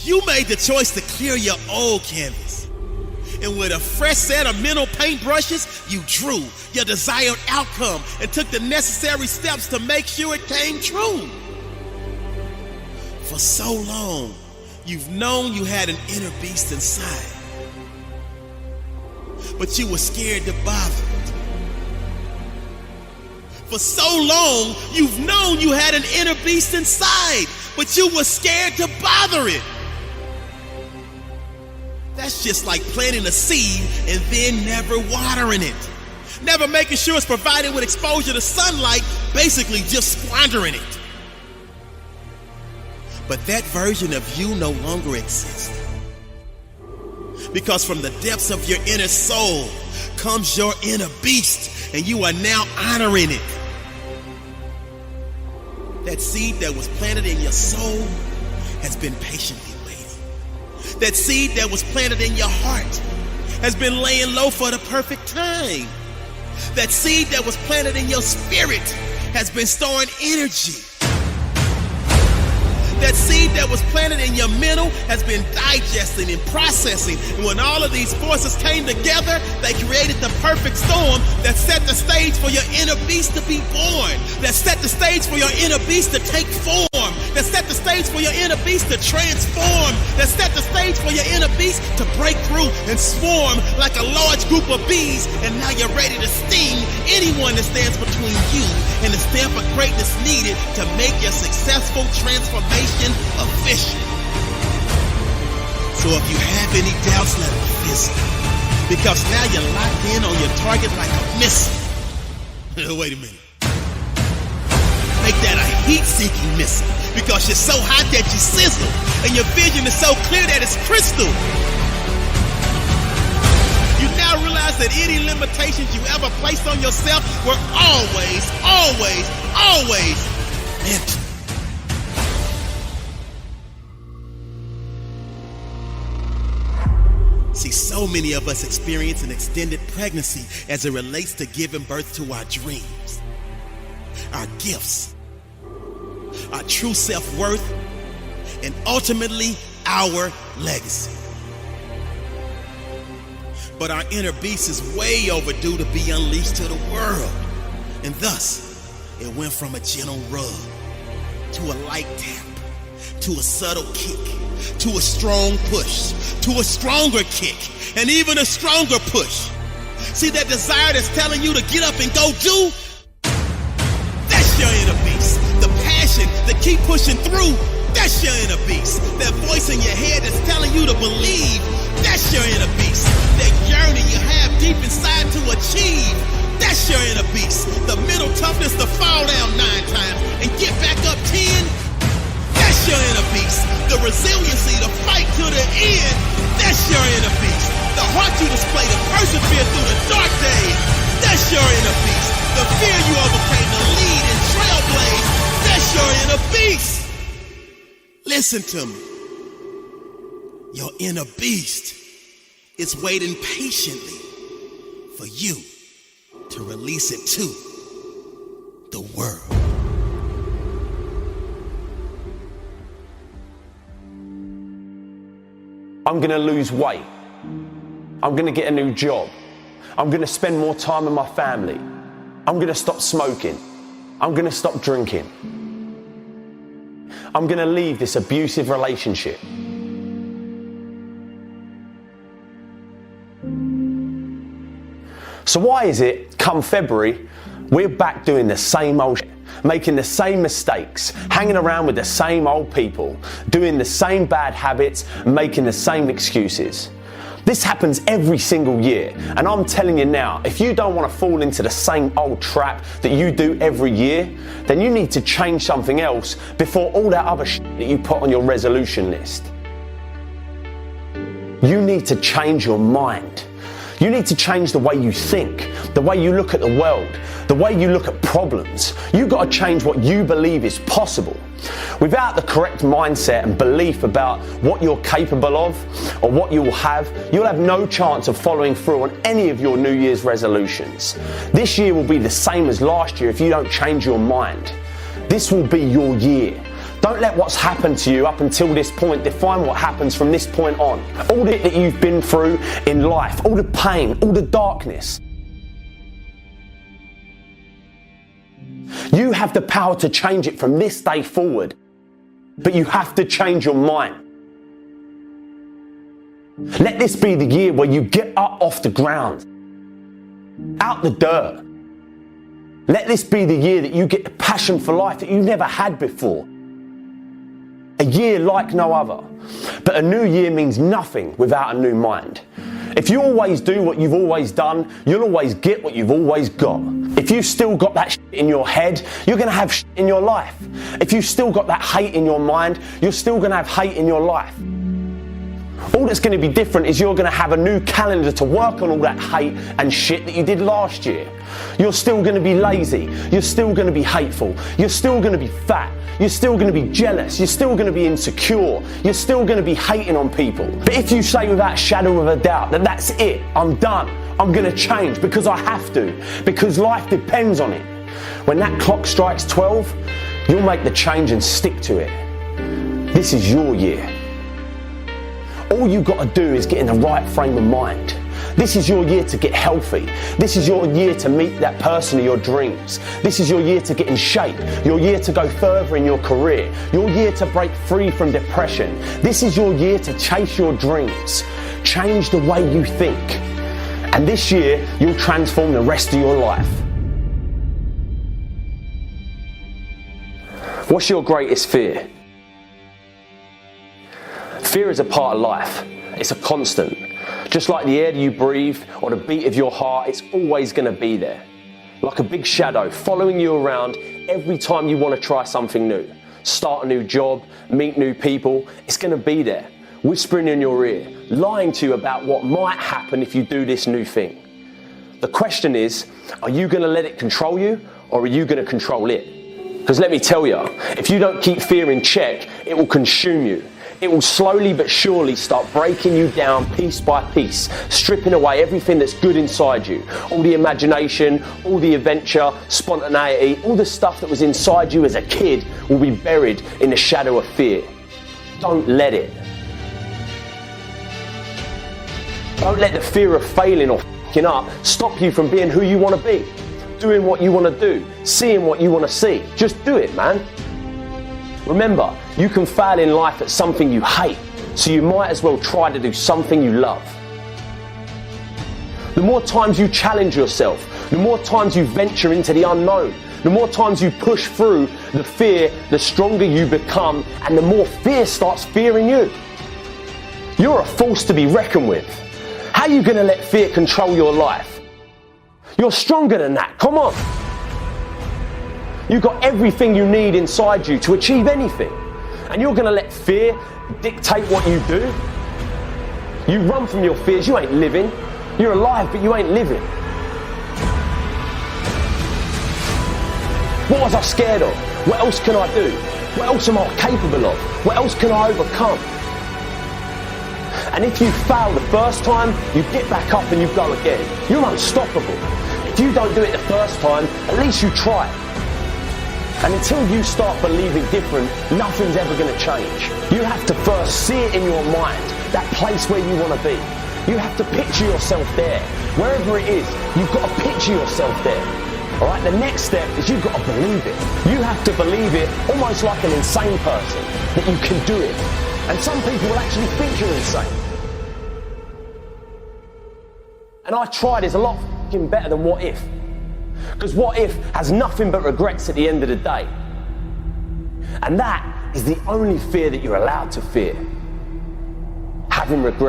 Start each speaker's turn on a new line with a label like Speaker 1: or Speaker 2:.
Speaker 1: You made the choice to clear your old canvas. And with a fresh set of mental paintbrushes, you drew your desired outcome and took the necessary steps to make sure it came true. For so long, you've known you had an inner beast inside, but you were scared to bother it. For so long, you've known you had an inner beast inside, but you were scared to bother it. That's just like planting a seed and then never watering it. Never making sure it's provided with exposure to sunlight, basically just squandering it. But that version of you no longer exists. Because from the depths of your inner soul comes your inner beast, and you are now honoring it. That seed that was planted in your soul has been patiently waiting. That seed that was planted in your heart has been laying low for the perfect time. That seed that was planted in your spirit has been storing energy. That seed that was planted in your mental has been digesting and processing. And when all of these forces came together, they created the perfect storm that set the stage for your inner beast to be born. That set the stage for your inner beast to take form. That set the stage for your inner beast to transform. That set the stage for your inner beast to break through and swarm like a large group of bees. And now you're ready to sting anyone that stands between you and the stamp of greatness needed to make your successful transformation efficient. So if you have any doubts, let them fizzle. Because now you're locked in on your target like a missile. Wait a minute. Make that a heat-seeking missile. Because you're so hot that you sizzle. And your vision is so clear that it's crystal. You now realize that any limitations you ever placed on yourself were always meant. See, so many of us experience an extended pregnancy as it relates to giving birth to our dreams, our gifts, our true self-worth, and ultimately our legacy. But our inner beast is way overdue to be unleashed to the world. And thus, it went from a gentle rub to a light tap, to a subtle kick, to a strong push, to a stronger kick, and even a stronger push. See that desire that's telling you to get up and go do? That's your inner beast. The passion to keep pushing through, that's your inner beast. That voice in your head that's telling you to believe, that's your inner beast. That yearning you have deep inside to achieve, that's your inner beast. The mental toughness to fall down 9 times and get back up 10, that's your inner beast. The resiliency to fight to the end, that's your inner beast. The heart you display to persevere through the dark days, that's your inner beast. The fear you overcame to lead and trailblaze, that's your inner beast. Listen to me. Your inner beast is waiting patiently for you to release it to the world.
Speaker 2: I'm gonna lose weight. I'm gonna get a new job. I'm gonna spend more time with my family. I'm gonna stop smoking. I'm gonna stop drinking. I'm gonna leave this abusive relationship. So why is it, come February, we're back doing the same old shit, making the same mistakes, hanging around with the same old people, doing the same bad habits, making the same excuses? This happens every single year, and I'm telling you now, if you don't want to fall into the same old trap that you do every year, then you need to change something else before all that other shit that you put on your resolution list. You need to change your mind. You need to change the way you think, the way you look at the world, the way you look at problems. You've got to change what you believe is possible. Without the correct mindset and belief about what you're capable of or what you will have, you'll have no chance of following through on any of your New Year's resolutions. This year will be the same as last year if you don't change your mind. This will be your year. Don't let what's happened to you up until this point define what happens from this point on. All that you've been through in life, all the pain, all the darkness. You have the power to change it from this day forward, but you have to change your mind. Let this be the year where you get up off the ground, out the dirt. Let this be the year that you get the passion for life that you never had before. A year like no other. But a new year means nothing without a new mind. If you always do what you've always done, you'll always get what you've always got. If you've still got that shit in your head, you're going to have shit in your life. If you've still got that hate in your mind, you're still going to have hate in your life. All that's going to be different is you're going to have a new calendar to work on all that hate and shit that you did last year. You're still going to be lazy. You're still going to be hateful. You're still going to be fat. You're still going to be jealous. You're still going to be insecure. You're still going to be hating on people. But if you say without a shadow of a doubt that that's it, I'm done, I'm going to change because I have to, because life depends on it. When that clock strikes 12, you'll make the change and stick to it. This is your year. All you've got to do is get in the right frame of mind. This is your year to get healthy. This is your year to meet that person of your dreams. This is your year to get in shape. Your year to go further in your career. Your year to break free from depression. This is your year to chase your dreams. Change the way you think. And this year, you'll transform the rest of your life. What's your greatest fear? Fear is a part of life. It's a constant. Just like the air that you breathe or the beat of your heart, it's always going to be there. Like a big shadow following you around every time you want to try something new. Start a new job, meet new people, it's going to be there. Whispering in your ear, lying to you about what might happen if you do this new thing. The question is, are you going to let it control you or are you going to control it? Because let me tell you, if you don't keep fear in check, it will consume you. It will slowly but surely start breaking you down piece by piece, stripping away everything that's good inside you. All the imagination, all the adventure, spontaneity, all the stuff that was inside you as a kid will be buried in the shadow of fear. Don't let it. Don't let the fear of failing or f***ing up stop you from being who you want to be, doing what you want to do, seeing what you want to see. Just do it, man. Remember, you can fail in life at something you hate, so you might as well try to do something you love. The more times you challenge yourself, the more times you venture into the unknown, the more times you push through the fear, the stronger you become, and the more fear starts fearing you. You're a force to be reckoned with. How are you going to let fear control your life? You're stronger than that, come on. You've got everything you need inside you to achieve anything. And you're going to let fear dictate what you do? You run from your fears, you ain't living. You're alive, but you ain't living. What was I scared of? What else can I do? What else am I capable of? What else can I overcome? And if you fail the first time, you get back up and you go again. You're unstoppable. If you don't do it the first time, at least you try it. And until you start believing different, nothing's ever going to change. You have to first see it in your mind, that place where you want to be. You have to picture yourself there. Wherever it is, you've got to picture yourself there. Alright, the next step is you've got to believe it. You have to believe it almost like an insane person, that you can do it. And some people will actually think you're insane. And I tried is a lot better than what if. Because what if has nothing but regrets at the end of the day. And that is the only fear that you're allowed to fear. Having regrets.